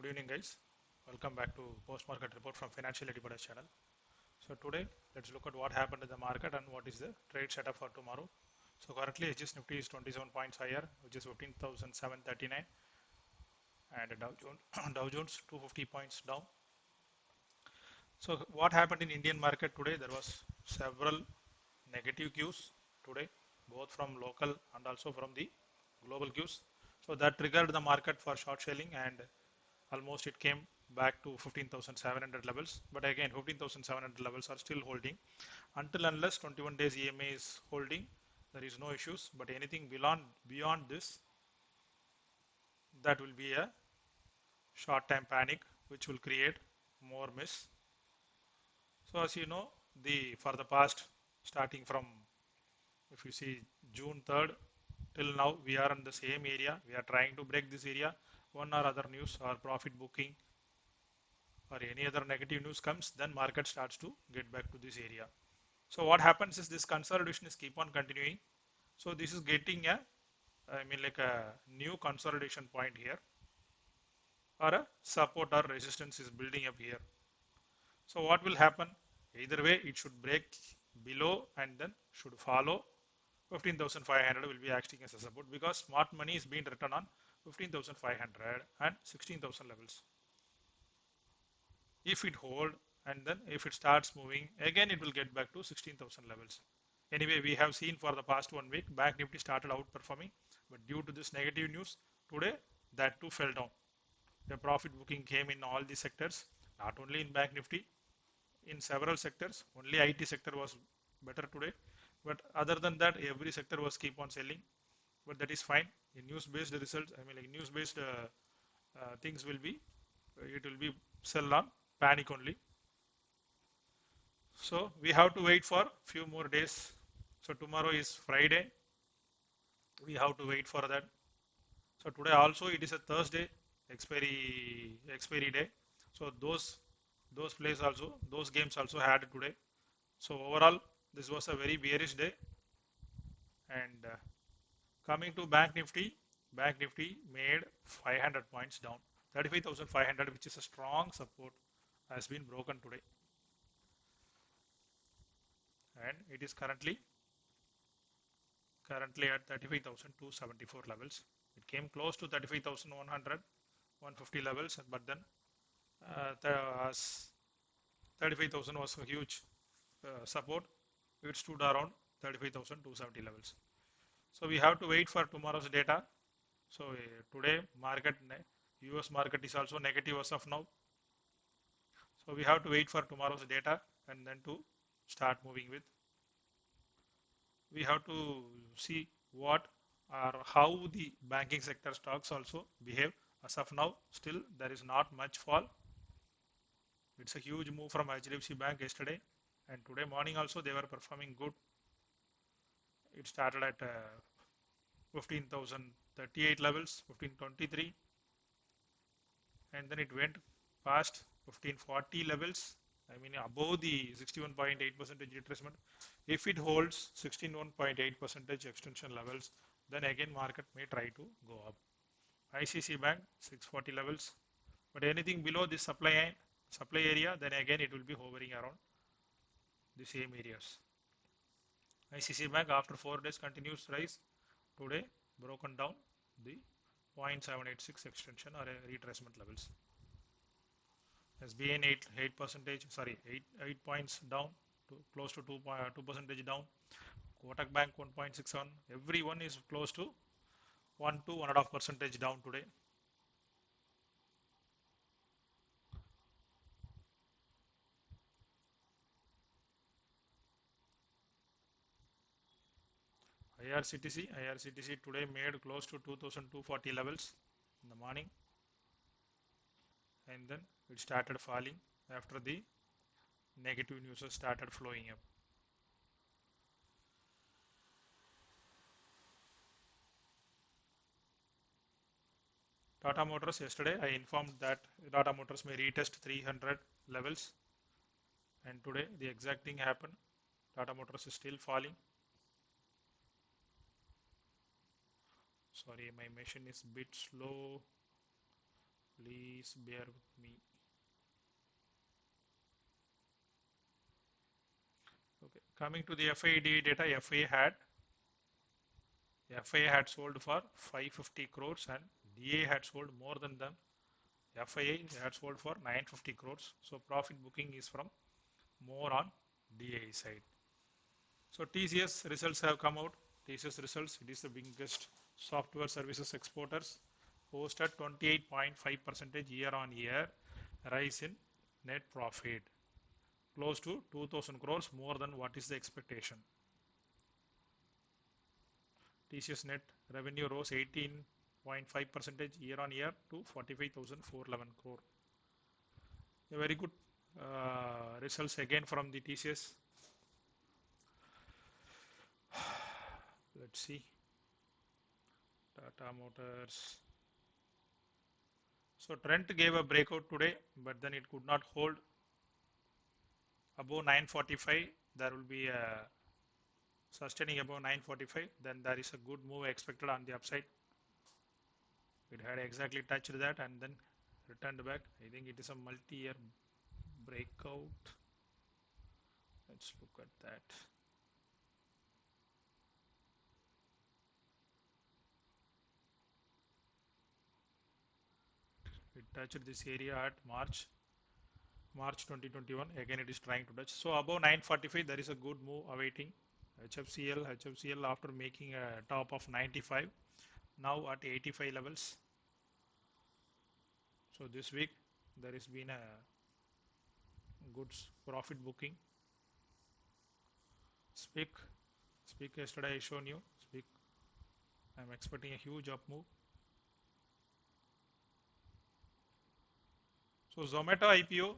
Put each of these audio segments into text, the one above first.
Good evening, guys. Welcome back to Post Market Report from Financial Independence channel. So today, let's look at what happened in the market and what is the trade setup for tomorrow. So currently, HSN Nifty is 27 points higher, which is 15,739, and Dow Jones, Dow Jones 250 points down. So what happened in Indian market today? There was several negative cues today, both from local and also from the global cues. So that triggered the market for short selling, and almost it came back to 15,700 levels. But again, 15,700 levels are still holding until unless 21 days EMA is holding. There is no issues. But anything beyond this, that will be a short-term panic, which will create more miss. So as you know, the for the past, starting from, if you see, June 3rd till now, we are in the same area. We are trying to break this area. One or other news or profit booking or any other negative news comes, then market starts to get back to this area. So what happens is this consolidation is keep on continuing. So this is getting a, like a new consolidation point here, or a support or resistance is building up here. So what will happen? Either way, it should break below and then should follow 15,500 will be acting as a support, because smart money is being written on 15,500 and 16,000 levels. If it hold and then if it starts moving again, it will get back to 16,000 levels. Anyway, we have seen for the past 1 week, Bank Nifty started outperforming, but due to this negative news today, that too fell down. The profit booking came in all the sectors, not only in Bank Nifty, in several sectors. Only IT sector was better today, but other than that, every sector was keep on selling. But that is fine. In news-based results, like news-based things will be, it will be sell on panic only. So we have to wait for few more days. So tomorrow is Friday. We have to wait for that. So today also it is a Thursday expiry day. So those plays also, those games also had today. So overall, this was a very bearish day. And coming to Bank Nifty made 500 points down. 35,500, which is a strong support, has been broken today, and it is currently at 35,274 levels. It came close to 35,100, 150 levels, but then 35,000 was a huge support. It stood around 35,270 levels. So we have to wait for tomorrow's data. So today market, US market is also negative as of now. So we have to wait for tomorrow's data and then to start moving with. We have to see what or how the banking sector stocks also behave. As of now, still there is not much fall. It's a huge move from HDFC Bank yesterday, and today morning also they were performing good. It started at 15,038 levels, 1523, and then it went past 1540 levels. Above the 61.8% retracement. If it holds 61.8% extension levels, then again market may try to go up. ICC Bank 640 levels, but anything below this supply area, then again it will be hovering around the same areas. ICC Bank after 4 days continues rise. Today broken down the 0.786 extension or retracement levels. SBN 8 percentage, sorry, 8 points down to close to 2 percentage down. Kotak Bank 1.61. Everyone is close to 1 to 1.5% down today. IRCTC today made close to 2,240 levels in the morning, and then it started falling after the negative news started flowing up. Tata Motors, yesterday I informed that Tata Motors may retest 300 levels, and today the exact thing happened. Tata Motors is still falling. Sorry, my machine is a bit slow. Please bear with me. Okay, coming to the FID data, FIA had sold for 550 crores and DA had sold more than them. FIA had sold for 950 crores. So profit booking is from more on DA side. So TCS results have come out. TCS results, it is the biggest software services exporters, posted 28.5% year on year rise in net profit, close to 2000 crores more than what is the expectation. TCS net revenue rose 18.5% year on year to 45,411 crore. A very good results again from the TCS. Let's see. Tata Motors. So Trent gave a breakout today, but then it could not hold above 945. There will be a sustaining above 945. Then there is a good move expected on the upside. It had exactly touched that and then returned back. I think it is a multi-year breakout. Let's look at that. It touched this area at March 2021. Again it is trying to touch. So above 945 there is a good move awaiting. HFCL after making a top of 95, now at 85 levels. So this week there has been a good profit booking. Speak yesterday I shown you. Speak, I'm expecting a huge up move. So Zomato IPO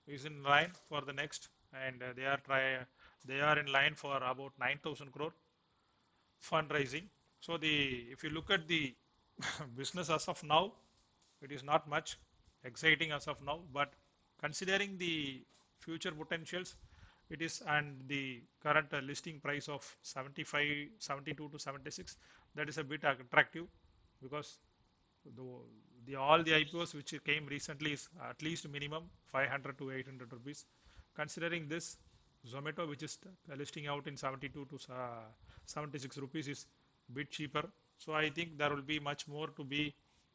is in line for the next, and they are in line for about 9,000 crore fundraising. So if you look at the business as of now, it is not much exciting as of now, but considering the future potentials, it is, and the current listing price of 75, 72 to 76, that is a bit attractive, because all the IPOs which came recently is at least minimum 500 to 800 rupees. Considering this, Zomato, which is listing out in 72 to 76 rupees, is bit cheaper. So I think there will be much more to be,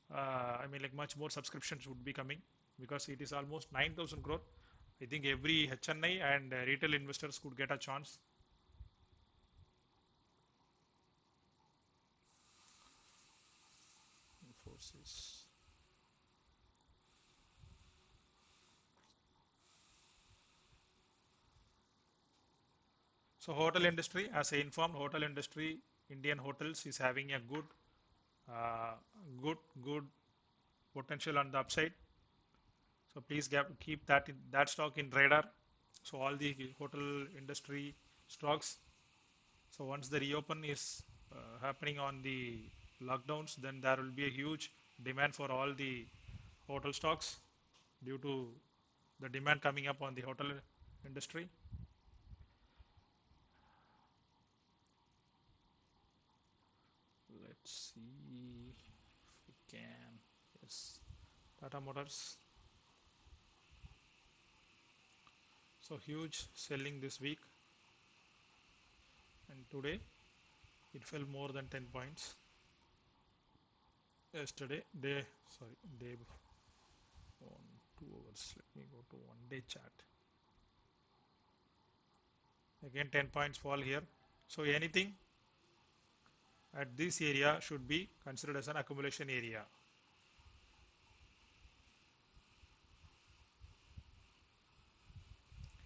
like much more subscriptions would be coming, because it is almost 9,000 crore. I think every HNI and retail investors could get a chance. Infosys. So hotel industry, as I informed, hotel industry, Indian hotels is having a uh, good potential on the upside. So please keep that stock in radar. So all the hotel industry stocks. So once the reopen is happening on the lockdowns, then there will be a huge demand for all the hotel stocks due to the demand coming up on the hotel industry. Let's see if we can. Yes, Tata Motors. So huge selling this week, and today it fell more than 10 points. Yesterday, day before, on 2 hours. Let me go to 1 day chart. Again, 10 points fall here. So anything at this area should be considered as an accumulation area.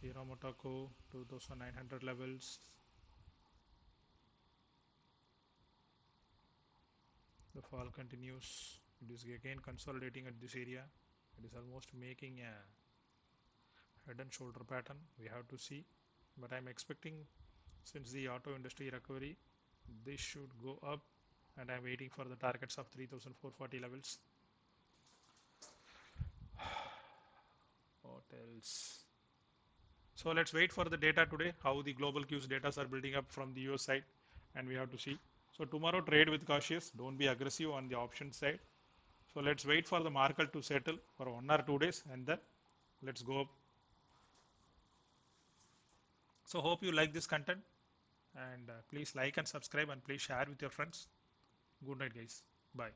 Hero Motoko 2900 levels. The fall continues. It is again consolidating at this area. It is almost making a head and shoulder pattern. We have to see, but I'm expecting, since the auto industry recovery, this should go up, and I'm waiting for the targets of 3440 levels. What else? So let's wait for the data today, how the global Qs data are building up from the US side, and we have to see. So tomorrow trade with cautious, don't be aggressive on the option side. So let's wait for the market to settle for 1 or 2 days and then let's go up. So hope you like this content, and please like and subscribe, and please share with your friends. Good night guys. Bye.